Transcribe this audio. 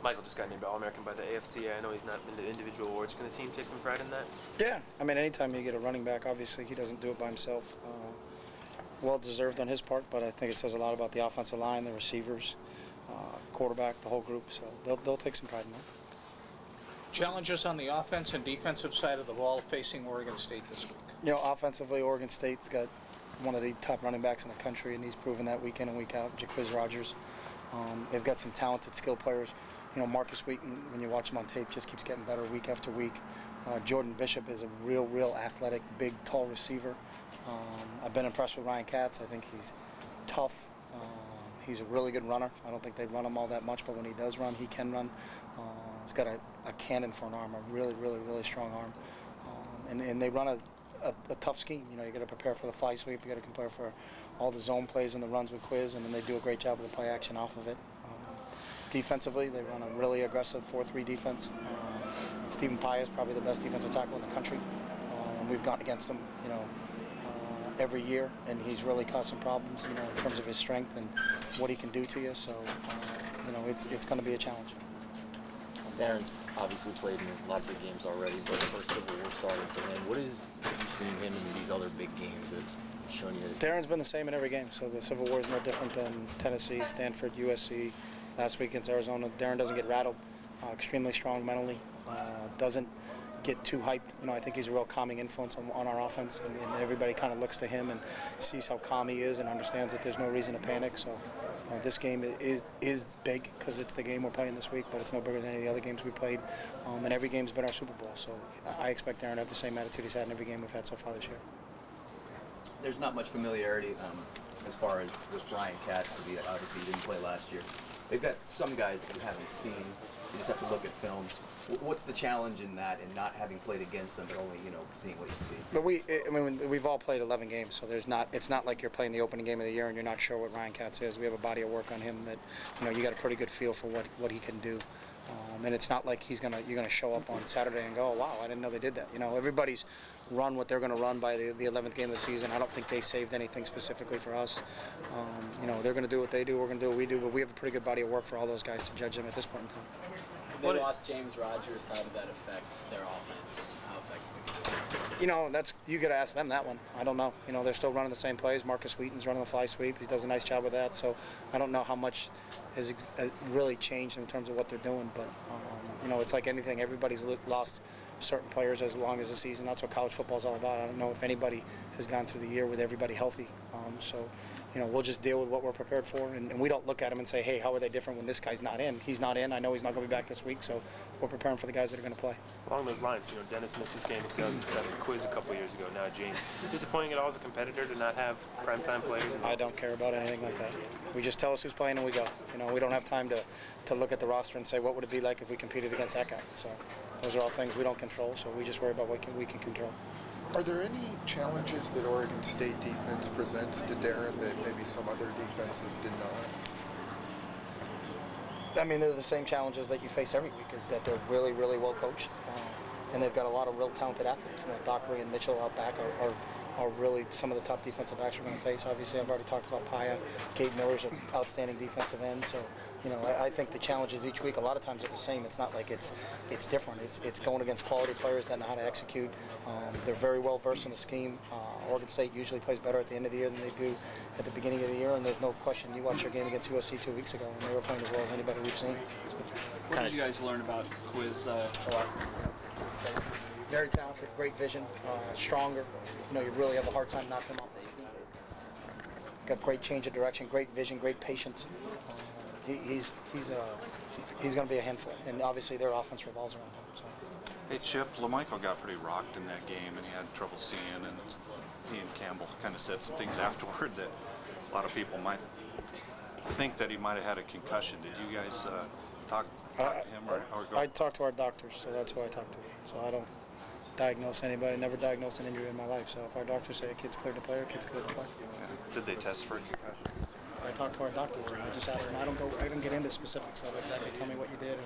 Michael just got named All-American by the AFC. I know he's not in the individual awards. Can the team take some pride in that? Yeah, I mean, anytime you get a running back, obviously he doesn't do it by himself. Well-deserved on his part, but I think it says a lot about the offensive line, the receivers, quarterback, the whole group. So they'll take some pride in that. Challenges on the offense and defensive side of the ball facing Oregon State this week. You know, offensively, Oregon State's got one of the top running backs in the country, and he's proven that week in and week out, Jaquiz Rogers. They've got some talented skill players. You know, Marcus Wheaton, when you watch him on tape, just keeps getting better week after week. Jordan Bishop is a real athletic, big, tall receiver. I've been impressed with Ryan Katz. I think he's tough. He's a really good runner. I don't think they run him all that much, but when he does run, he can run. He's got a cannon for an arm, a really strong arm. And they run a tough scheme. You know, you got to prepare for the fly sweep. You got to prepare for all the zone plays and the runs with Quiz, and then they do a great job of the play action off of it. Defensively, they run a really aggressive 4-3 defense. Stephen Pye is probably the best defensive tackle in the country. We've gone against him, you know, every year, and he's really caused some problems, you know, in terms of his strength and what he can do to you. So, you know, it's going to be a challenge. Darren's obviously played in a lot of big games already, but for Civil War starting for him, what is you seeing him in these other big games that have shown you? Darren's been the same in every game, so the Civil War is no different than Tennessee, Stanford, USC. Last week against Arizona, Darren doesn't get rattled. Extremely strong mentally. Doesn't get too hyped. You know, I think he's a real calming influence on our offense, and everybody kind of looks to him and sees how calm he is and understands that there's no reason to panic. So this game is big because it's the game we're playing this week, but it's no bigger than any of the other games we played. And every game's been our Super Bowl, so I expect Darren to have the same attitude he's had in every game we've had so far this year. There's not much familiarity as far as with Ryan Katz, because obviously he didn't play last year. They've got some guys that you haven't seen. You just have to look at film. What's the challenge in that, and not having played against them, but only, you know, seeing what you see? But we've all played 11 games, so it's not like you're playing the opening game of the year and you're not sure what Ryan Katz is. We have a body of work on him that, you know, you got a pretty good feel for what he can do. And it's not like you're gonna show up on Saturday and go, oh, wow, I didn't know they did that. You know, everybody's run what they're going to run by the 11th game of the season. I don't think they saved anything specifically for us. You know, they're going to do what they do. We're going to do what we do. But we have a pretty good body of work for all those guys to judge them at this point in time. They lost James Rogers. How did that affect their offense? How effective? You know, you got to ask them that one. I don't know. You know, they're still running the same plays. Marcus Wheaton's running the fly sweep. He does a nice job with that. So I don't know how much has really changed in terms of what they're doing. But you know, it's like anything. Everybody's lost certain players as long as the season. That's what college football is all about. I don't know if anybody has gone through the year with everybody healthy. So, you know, we'll just deal with what we're prepared for, and we don't look at them and say, hey, how are they different when this guy's not in? He's not in. I know he's not going to be back this week, so we're preparing for the guys that are going to play. Along those lines, you know, Dennis missed this game in 2007, Quiz a couple years ago. Now James, disappointing at all as a competitor to not have primetime players? I don't care about anything like that. We just tell us who's playing and we go. You know, we don't have time to look at the roster and say what would it be like if we competed against that guy. So those are all things we don't control, so we just worry about what we can control. Are there any challenges that Oregon State defense presents to Darren that maybe some other defenses did not? I mean, they're the same challenges that you face every week, is that they're really well coached. And they've got a lot of real talented athletes. You know, Dockery and Mitchell out back are really some of the top defensive backs we're going to face. Obviously, I've already talked about Paya. Gabe Miller's an outstanding defensive end. So, you know, I think the challenges each week a lot of times are the same. It's not like it's different. It's going against quality players that know how to execute. They're very well versed in the scheme. Oregon State usually plays better at the end of the year than they do at the beginning of the year, and there's no question. You watched your game against USC 2 weeks ago, and they were playing as well as anybody we've seen. What did you guys learn about Quiz the last time? Very talented, great vision, stronger. You know, you really have a hard time knocking him off his feet. Got great change of direction, great vision, great patience. He's going to be a handful, and obviously their offense revolves around him. So. Hey Chip, LaMichael got pretty rocked in that game, and he had trouble seeing, and he and Campbell kind of said some things afterward that a lot of people might think that he might have had a concussion. Did you guys talk to him or go? I talked to our doctors, so that's who I talked to. So I don't diagnose anybody. Never diagnosed an injury in my life. So if our doctors say a kid's cleared to play, a kid's cleared to play. Yeah. Did they test for a concussion? I talked to our doctors, and I just asked them. I don't get into specifics of it. Exactly, tell me what you did.